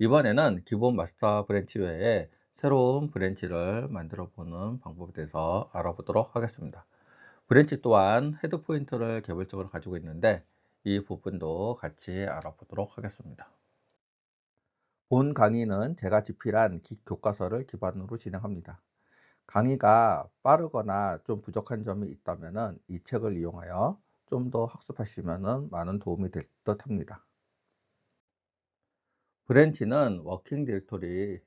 이번에는 기본 마스터 브랜치 외에 새로운 브랜치를 만들어 보는 방법에 대해서 알아보도록 하겠습니다. 브랜치 또한 헤드 포인트를 개별적으로 가지고 있는데 이 부분도 같이 알아보도록 하겠습니다. 본 강의는 제가 집필한 교과서를 기반으로 진행합니다. 강의가 빠르거나 좀 부족한 점이 있다면 이 책을 이용하여 좀 더 학습하시면 많은 도움이 될 듯 합니다. 브랜치는 워킹 디렉토리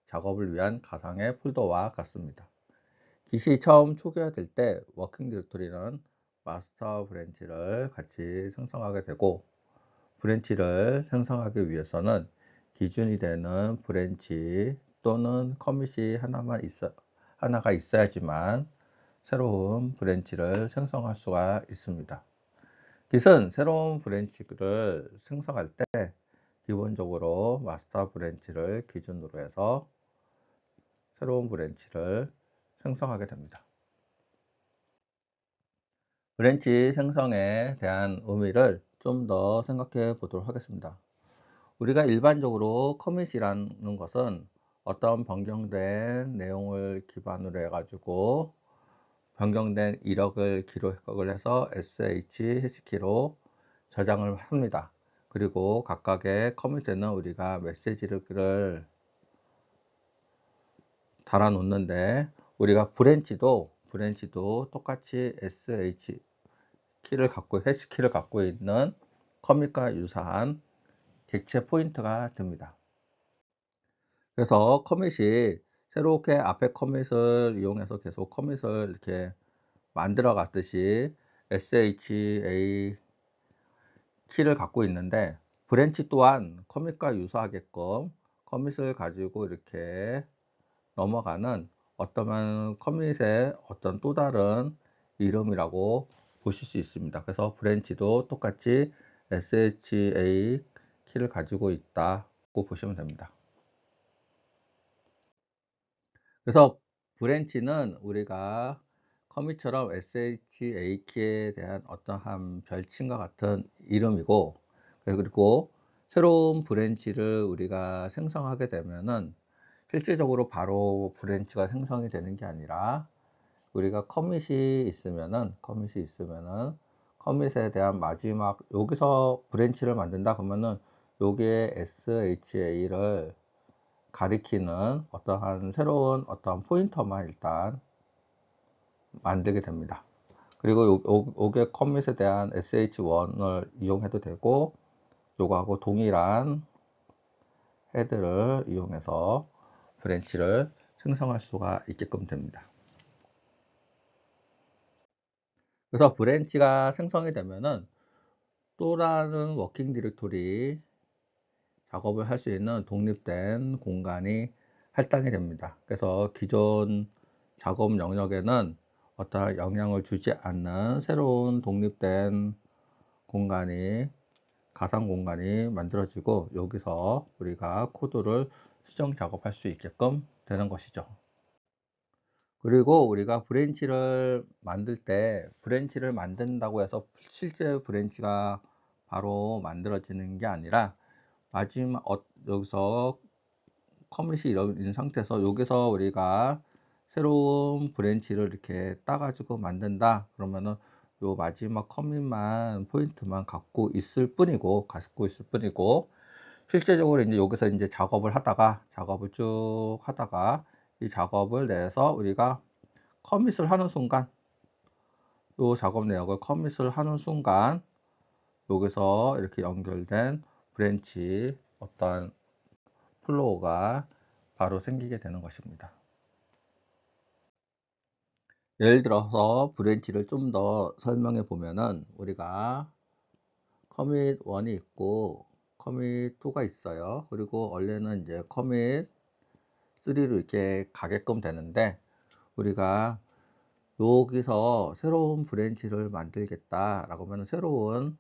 작업을 위한 가상의 폴더와 같습니다. 기시 처음 초기화될 때 워킹 디렉토리는 마스터 브랜치를 같이 생성하게 되고, 브랜치를 생성하기 위해서는 기준이 되는 브랜치 또는 커밋이 하나가 있어야지만 새로운 브랜치를 생성할 수가 있습니다. 깃은 새로운 브랜치를 생성할 때 기본적으로 마스터 브랜치를 기준으로 해서 새로운 브랜치를 생성하게 됩니다. 브랜치 생성에 대한 의미를 좀 더 생각해 보도록 하겠습니다. 우리가 일반적으로 커밋이라는 것은 어떤 변경된 내용을 기반으로 해가지고 변경된 이력을 기록을 해서 SH 해시키로 저장을 합니다. 그리고 각각의 커밋에는 우리가 메시지를 달아 놓는데, 우리가 브랜치도 똑같이 sh 해시키를 갖고 있는 커밋과 유사한 객체 포인트가 됩니다. 그래서 커밋이 새롭게 앞에 커밋을 이용해서 계속 커밋을 이렇게 만들어 갔듯이 SHA 키를 갖고 있는데, 브랜치 또한 커밋과 유사하게끔 커밋을 가지고 이렇게 넘어가는 어떠한 커밋의 어떤 또 다른 이름이라고 보실 수 있습니다. 그래서 브랜치도 똑같이 SHA 키를 가지고 있다고 보시면 됩니다. 그래서 브랜치는 우리가 커밋처럼 SHA 키에 대한 어떠한 별칭과 같은 이름이고, 그리고 새로운 브랜치를 우리가 생성하게 되면은 실질적으로 바로 브랜치가 생성이 되는 게 아니라, 우리가 커밋이 있으면은 커밋에 대한 마지막, 여기서 브랜치를 만든다 그러면은 여기에 SHA를 가리키는 어떠한 새로운 어떠한 포인터만 일단 만들게 됩니다. 그리고 요게 커밋에 대한 sh1을 이용해도 되고, 요거하고 동일한 헤드를 이용해서 브랜치를 생성할 수가 있게끔 됩니다. 그래서 브랜치가 생성이 되면은 또 다른 워킹 디렉토리 작업을 할 수 있는 독립된 공간이 할당이 됩니다. 그래서 기존 작업 영역에는 어떠한 영향을 주지 않는 새로운 독립된 공간이, 가상 공간이 만들어지고, 여기서 우리가 코드를 수정 작업할 수 있게끔 되는 것이죠. 그리고 우리가 브랜치를 만든다고 해서 실제 브랜치가 바로 만들어지는 게 아니라, 여기서 커밋이 이런 상태에서 여기서 우리가 새로운 브랜치를 이렇게 따 가지고 만든다 그러면은 요 마지막 커밋만 포인트만 갖고 있을 뿐이고, 실제적으로 이제 여기서 이제 작업을 쭉 하다가 이 작업을 내서 우리가 커밋을 하는 순간, 요 작업 내역을 커밋을 하는 순간 여기서 이렇게 연결된 브랜치 어떤 플로우가 바로 생기게 되는 것입니다. 예를 들어서 브랜치를 좀 더 설명해 보면은, 우리가 커밋 1이 있고 커밋 2가 있어요. 그리고 원래는 이제 커밋 3로 이렇게 가게끔 되는데, 우리가 여기서 새로운 브랜치를 만들겠다라고 하면 새로운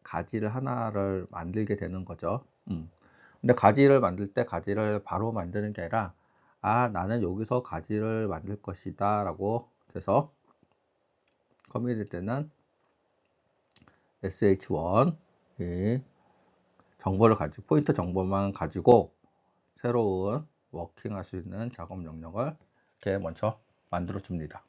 가지를 하나를 만들게 되는 거죠. 근데 가지를 만들 때 가지를 바로 만드는 게 아니라, 나는 여기서 가지를 만들 것이다 라고 해서 커밋일 때는 sh1 이 포인터 정보만 가지고 새로운 워킹할 수 있는 작업 명령을 이렇게 먼저 만들어 줍니다.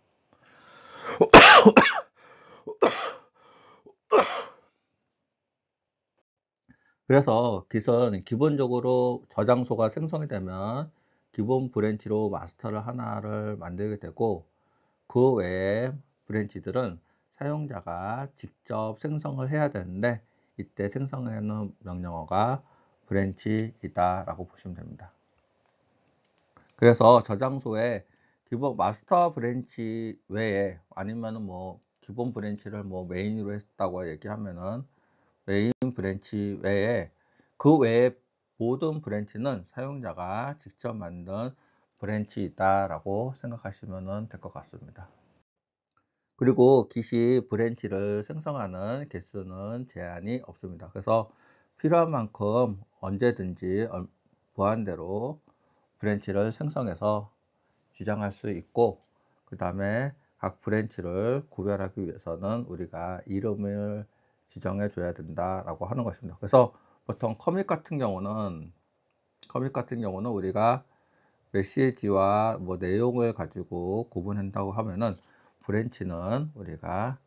그래서 깃은 기본적으로 저장소가 생성이 되면 기본 브랜치로 마스터를 하나를 만들게 되고, 그 외에 브랜치들은 사용자가 직접 생성을 해야 되는데, 이때 생성하는 명령어가 브랜치이다 라고 보시면 됩니다. 그래서 저장소에 기본 마스터 브랜치 외에, 아니면은 뭐 기본 브랜치를 뭐 메인으로 했다고 얘기하면은 메인 브랜치 외에, 그 외에 모든 브랜치는 사용자가 직접 만든 브랜치이다 라고 생각하시면 될 것 같습니다. 그리고 깃이 브랜치를 생성하는 개수는 제한이 없습니다. 그래서 필요한 만큼 언제든지 무한대로 브랜치를 생성해서 지정할 수 있고, 그 다음에 각 브랜치를 구별하기 위해서는 우리가 이름을 지정해 줘야 된다라고 하는 것입니다. 그래서 보통 커밋 같은 경우는 우리가 메시지와 뭐 내용을 가지고 구분한다고 하면은, 브랜치는 우리가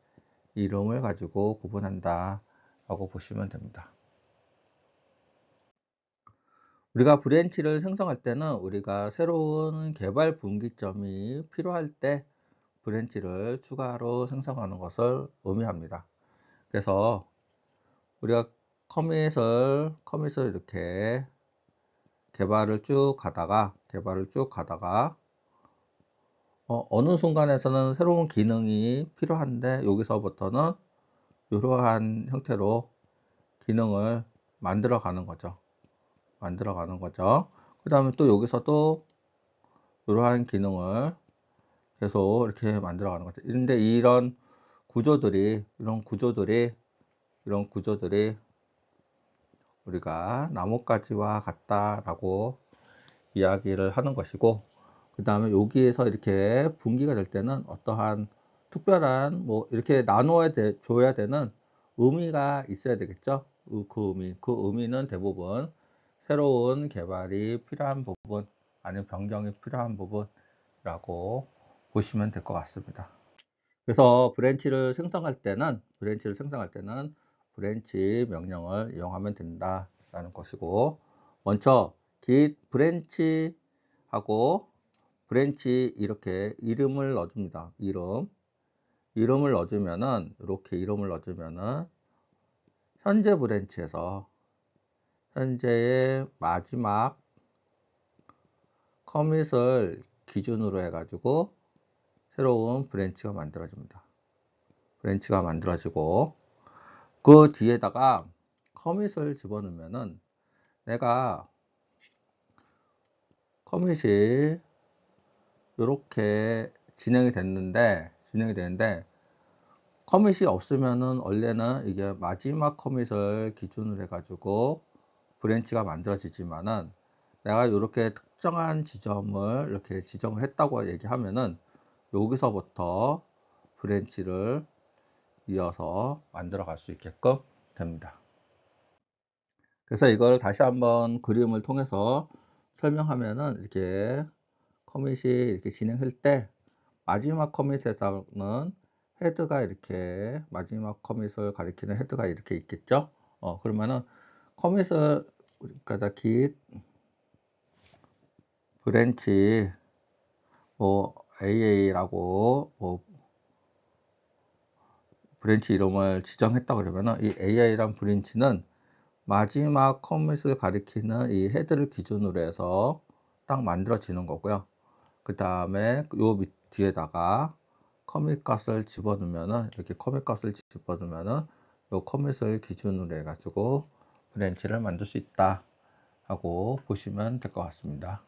이름을 가지고 구분한다 라고 보시면 됩니다. 우리가 브랜치를 생성할 때는 우리가 새로운 개발 분기점이 필요할 때 브랜치를 추가로 생성하는 것을 의미합니다. 그래서 우리가 커밋을 이렇게 개발을 쭉 가다가 어느 순간에서는 새로운 기능이 필요한데, 여기서부터는 이러한 형태로 기능을 만들어 가는 거죠. 그 다음에 또 여기서도 이러한 기능을 계속 이렇게 만들어 가는 거죠. 그런데 이런 구조들이 우리가 나뭇가지와 같다라고 이야기를 하는 것이고, 그 다음에 여기에서 이렇게 분기가 될 때는 어떠한 특별한 뭐 이렇게 줘야 되는 의미가 있어야 되겠죠. 그 의미는 대부분 새로운 개발이 필요한 부분, 아니면 변경이 필요한 부분이라고 보시면 될 것 같습니다. 그래서 브랜치를 생성할 때는 브랜치 명령을 이용하면 된다라는 것이고, 먼저 git 브랜치하고 브랜치 이렇게 이름을 넣어줍니다. 이름을 넣어주면은, 이렇게 이름을 넣어주면은 현재 브랜치에서 현재의 마지막 커밋을 기준으로 해가지고 새로운 브랜치가 만들어지고, 그 뒤에다가 커밋을 집어넣으면은, 내가 커밋이 이렇게 진행이 되는데, 커밋이 없으면은 원래는 이게 마지막 커밋을 기준으로 해가지고 브랜치가 만들어지지만은, 내가 이렇게 특정한 지점을 이렇게 지정을 했다고 얘기하면은 여기서부터 브랜치를 이어서 만들어 갈 수 있게끔 됩니다. 그래서 이걸 다시 한번 그림을 통해서 설명하면은, 이렇게 커밋이 이렇게 진행할 때 마지막 커밋에서는 마지막 커밋을 가리키는 헤드가 이렇게 있겠죠. 그러면은 커밋을 우리가 git 브랜치 뭐 AA라고 뭐 브랜치 이름을 지정했다 그러면은, 이 AI란 브랜치는 마지막 커밋을 가리키는 이 헤드를 기준으로 해서 딱 만들어지는 거고요. 그 다음에 요 뒤에다가 커밋 값을 집어넣으면은, 요 커밋을 기준으로 해가지고 브랜치를 만들 수 있다 하고 보시면 될 것 같습니다.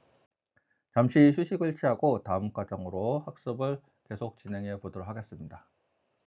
잠시 휴식을 취하고 다음 과정으로 학습을 계속 진행해 보도록 하겠습니다.